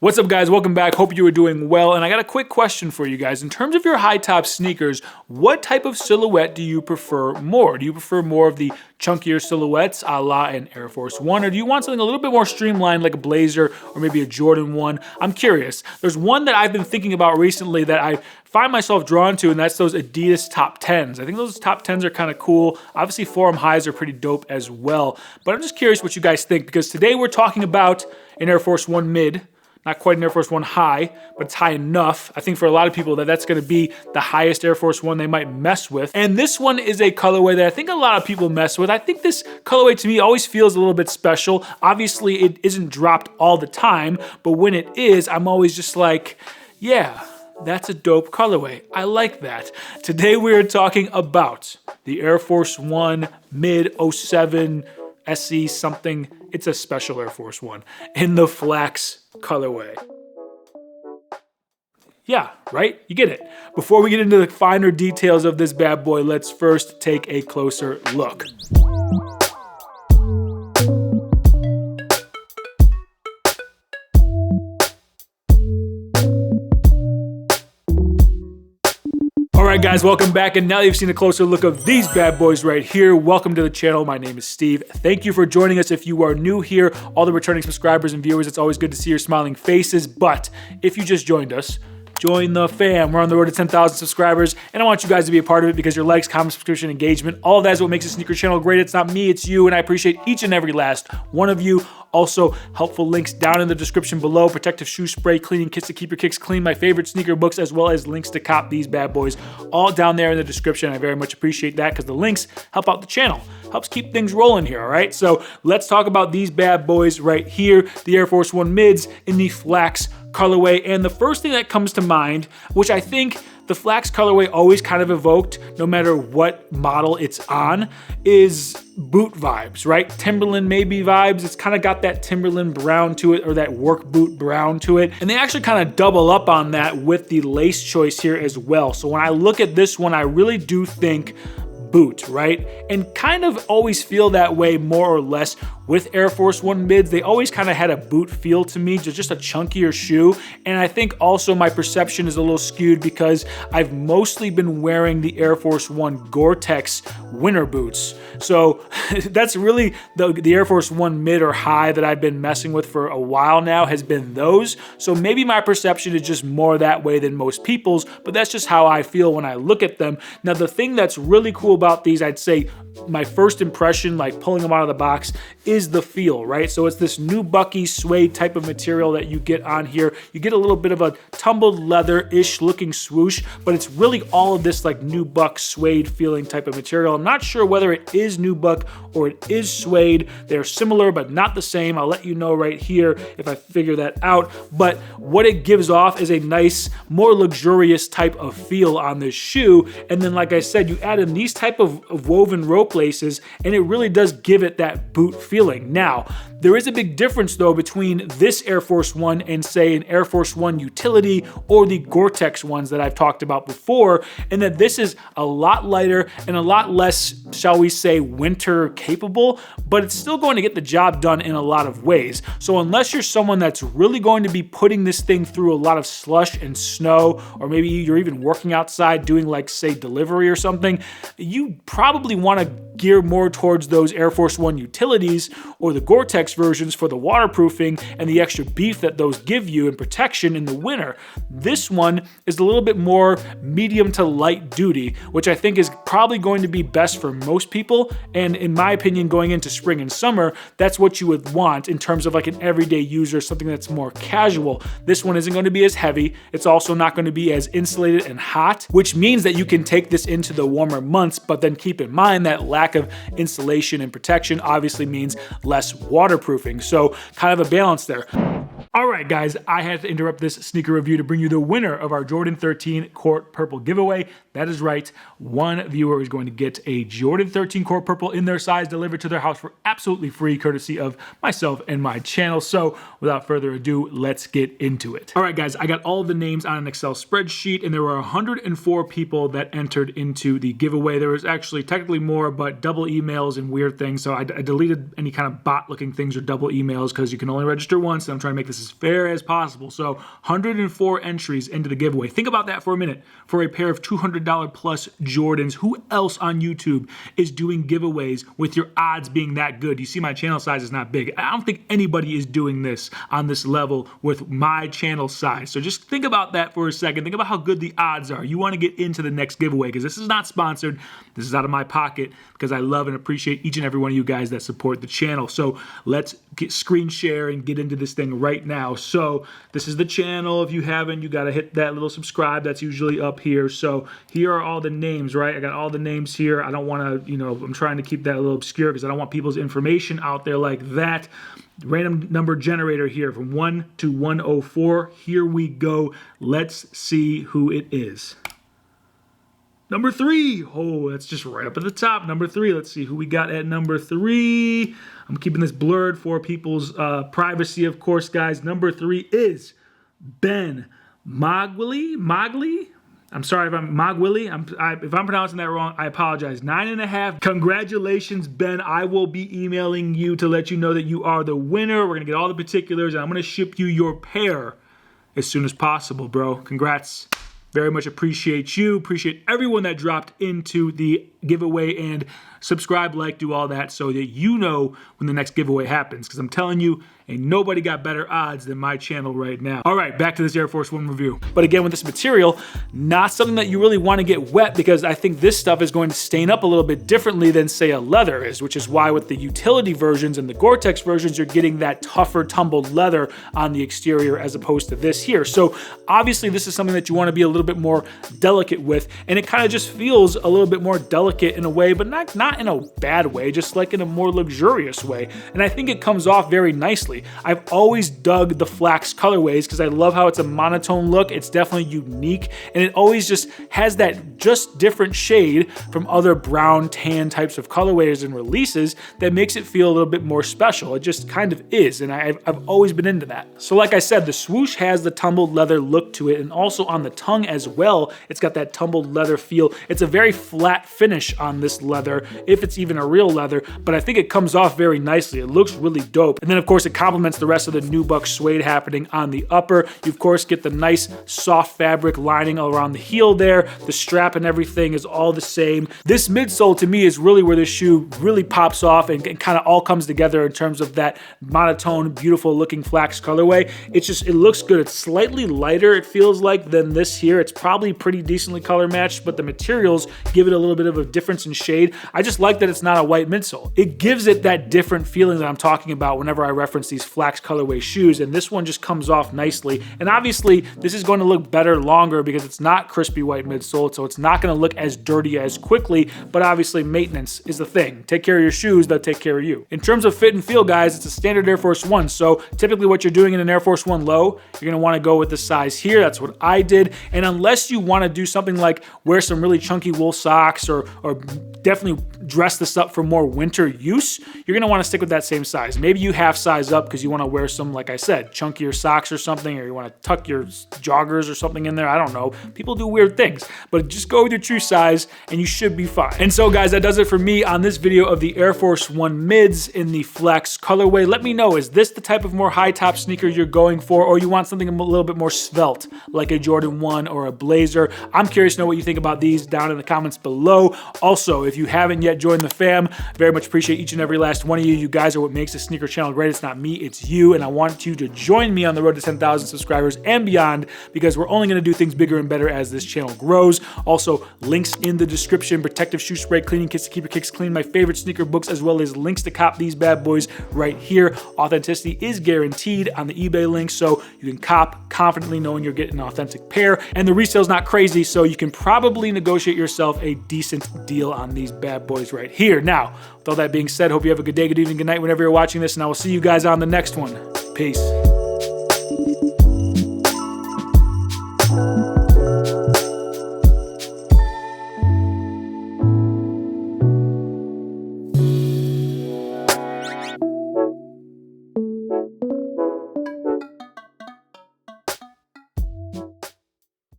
What's up, guys? Welcome back. Hope you are doing well. And I got a quick question for you guys. In terms of your high top sneakers, what type of silhouette do you prefer more? Do you prefer more of the chunkier silhouettes a la an Air Force One, or do you want something a little bit more streamlined like a Blazer or maybe a Jordan 1? I'm curious. There's one that I've been thinking about recently that I find myself drawn to, and that's those Adidas top 10s. I think those top 10s are kind of cool. Obviously, Forum highs are pretty dope as well. But I'm just curious what you guys think, because today we're talking about an Air Force One mid. Not quite an Air Force One high, but it's high enough. I think for a lot of people that's going to be the highest Air Force One they might mess with. And this one is a colorway that I think a lot of people mess with. I think this colorway to me always feels a little bit special. Obviously, it isn't dropped all the time, but when it is, I'm always just like, yeah, that's a dope colorway. I like that. Today we are talking about the Air Force One mid 07 SE something. It's a special Air Force One in the Flax Colorway. Yeah, right? You get it. Before we get into the finer details of this bad boy, let's first take a closer look. Alright guys, welcome back, and now that you've seen a closer look of these bad boys right here, welcome to the channel. My name is Steve. Thank you for joining us. If you are new here, all the returning subscribers and viewers, it's always good to see your smiling faces, but if you just joined us, join the fam. We're on the road to 10,000 subscribers, and I want you guys to be a part of it because your likes, comments, subscription, engagement, all of that is what makes the sneaker channel great. It's not me, it's you, and I appreciate each and every last one of you. Also, helpful links down in the description below. Protective shoe spray, cleaning kits to keep your kicks clean, my favorite sneaker books, as well as links to cop these bad boys, all down there in the description. I very much appreciate that because the links help out the channel. Helps keep things rolling here, all right? So let's talk about these bad boys right here, the Air Force One mids in the Flax colorway. And the first thing that comes to mind, which I think the Flax colorway always kind of evoked, no matter what model it's on, is boot vibes, right? Timberland maybe vibes. It's kind of got that Timberland brown to it, or that work boot brown to it. And they actually kind of double up on that with the lace choice here as well. So when I look at this one, I really do think boot, right? And kind of always feel that way more or less with Air Force One mids. They always kind of had a boot feel to me, just a chunkier shoe. And I think also my perception is a little skewed because I've mostly been wearing the Air Force One Gore-Tex winter boots. So that's really the Air Force One mid or high that I've been messing with for a while now has been those. So maybe my perception is just more that way than most people's, but that's just how I feel when I look at them. Now, the thing that's really cool about these, I'd say my first impression, like pulling them out of the box, is the feel, right? So it's this nubucky suede type of material that you get on here. You get a little bit of a tumbled leather-ish looking swoosh, but it's really all of this like nubuck suede feeling type of material. I'm not sure whether it is nubuck or it is suede. They're similar, but not the same. I'll let you know right here if I figure that out. But what it gives off is a nice, more luxurious type of feel on this shoe. And then, like I said, you add in these type of woven rope laces, and it really does give it that boot feeling. Now, there is a big difference though between this Air Force One and say an Air Force One Utility or the Gore-Tex ones that I've talked about before, and that this is a lot lighter and a lot less, shall we say, winter capable, but it's still going to get the job done in a lot of ways. So unless you're someone that's really going to be putting this thing through a lot of slush and snow, or maybe you're even working outside doing like, say, delivery or something, you probably want to gear more towards those Air Force One Utilities or the Gore-Tex versions for the waterproofing and the extra beef that those give you and protection in the winter. This one is a little bit more medium to light duty, which I think is probably going to be best for most people. And in my opinion, going into spring and summer, that's what you would want in terms of like an everyday user, something that's more casual. This one isn't going to be as heavy. It's also not going to be as insulated and hot, which means that you can take this into the warmer months, but then keep in mind that lack of insulation and protection obviously means less waterproofing. So kind of a balance there. All right, guys, I had to interrupt this sneaker review to bring you the winner of our Jordan 13 Court Purple giveaway. That is right. One viewer is going to get a Jordan 13 Court Purple in their size delivered to their house for absolutely free, courtesy of myself and my channel. So without further ado, let's get into it. All right, guys, I got all of the names on an Excel spreadsheet, and there were 104 people that entered into the giveaway. There was actually technically more, but double emails and weird things. So I deleted any kind of bot looking things or double emails because you can only register once, and I'm trying to make this as fair as possible. So 104 entries into the giveaway. Think about that for a minute. For a pair of $200 plus Jordans, who else on YouTube is doing giveaways with your odds being that good? You see my channel size is not big. I don't think anybody is doing this on this level with my channel size. So just think about that for a second. Think about how good the odds are. You want to get into the next giveaway because this is not sponsored. This is out of my pocket because I love and appreciate each and every one of you guys that support the channel. So let's screen share and get into this thing right now. So this is the channel. If you haven't, you got to hit that little subscribe. That's usually up here. So here are all the names, right? I got all the names here. I don't want to, I'm trying to keep that a little obscure because I don't want people's information out there like that. Random number generator here from 1 to 104. Here we go. Let's see who it is. Number 3. Oh, that's just right up at the top. Number 3. Let's see who we got at number 3. I'm keeping this blurred for people's privacy, of course, guys. Number 3 is Ben Mogwili. I'm sorry if I'm Mogwili. If I'm pronouncing that wrong, I apologize. 9.5. Congratulations, Ben. I will be emailing you to let you know that you are the winner. We're going to get all the particulars, and I'm going to ship you your pair as soon as possible, bro. Congrats. Very much appreciate you. Appreciate everyone that dropped into the giveaway, and subscribe, like, do all that so that you know when the next giveaway happens. Because I'm telling you, ain't nobody got better odds than my channel right now. All right, back to this Air Force One review. But again, with this material, not something that you really want to get wet because I think this stuff is going to stain up a little bit differently than, say, a leather is, which is why with the utility versions and the Gore-Tex versions, you're getting that tougher tumbled leather on the exterior as opposed to this here. So obviously this is something that you want to be a little bit more delicate with, and it kind of just feels a little bit more delicate in a way, but not in a bad way, just like in a more luxurious way. And I think it comes off very nicely. I've always dug the Flax Colorways because I love how it's a monotone look. It's definitely unique, and it always just has that just different shade from other brown tan types of colorways and releases that makes it feel a little bit more special. It just kind of is, and I've always been into that. So like I said, the swoosh has the tumbled leather look to it, and also on the tongue as well, it's got that tumbled leather feel. It's a very flat finish on this leather, if it's even a real leather, but I think it comes off very nicely. It looks really dope. And then of course it complements the rest of the nubuck suede happening on the upper. You of course get the nice soft fabric lining around the heel there. The strap and everything is all the same. This midsole to me is really where this shoe really pops off and kind of all comes together in terms of that monotone, beautiful looking Flax colorway. It looks good. It's slightly lighter, it feels like, than this here. It's probably pretty decently color matched, but the materials give it a little bit of a difference in shade. I just like that it's not a white midsole. It gives it that different feeling that I'm talking about whenever I reference these Flax colorway shoes, and this one just comes off nicely. And obviously this is going to look better longer because it's not crispy white midsole, so it's not going to look as dirty as quickly, but obviously maintenance is the thing. Take care of your shoes, they'll take care of you. In terms of fit and feel, guys, it's a standard Air Force One, so typically what you're doing in an Air Force One low, you're going to want to go with the size here. That's what I did. And unless you want to do something like wear some really chunky wool socks or definitely dress this up for more winter use, you're going to want to stick with that same size. Maybe you half size up because you want to wear some, like I said, chunkier socks or something, or you want to tuck your joggers or something in there. I don't know. People do weird things, but just go with your true size and you should be fine. And so guys, that does it for me on this video of the Air Force One mids in the Flax colorway. Let me know, is this the type of more high top sneaker you're going for, or you want something a little bit more svelte like a Jordan 1 or a Blazer? I'm curious to know what you think about these down in the comments below. Also, if you haven't yet joined the fam, very much appreciate each and every last one of you. You guys are what makes this sneaker channel great. It's not me, it's you, and I want you to join me on the road to 10,000 subscribers and beyond, because we're only going to do things bigger and better as this channel grows. Also, links in the description, protective shoe spray, cleaning kits to keep your kicks clean, my favorite sneaker books, as well as links to cop these bad boys right here. Authenticity is guaranteed on the eBay link, so you can cop confidently knowing you're getting an authentic pair, and the resale's not crazy, so you can probably negotiate yourself a decent deal on these bad boys right here. Now, with all that being said, hope you have a good day, good evening, good night whenever you're watching this, and I will see you guys on the next one. Peace.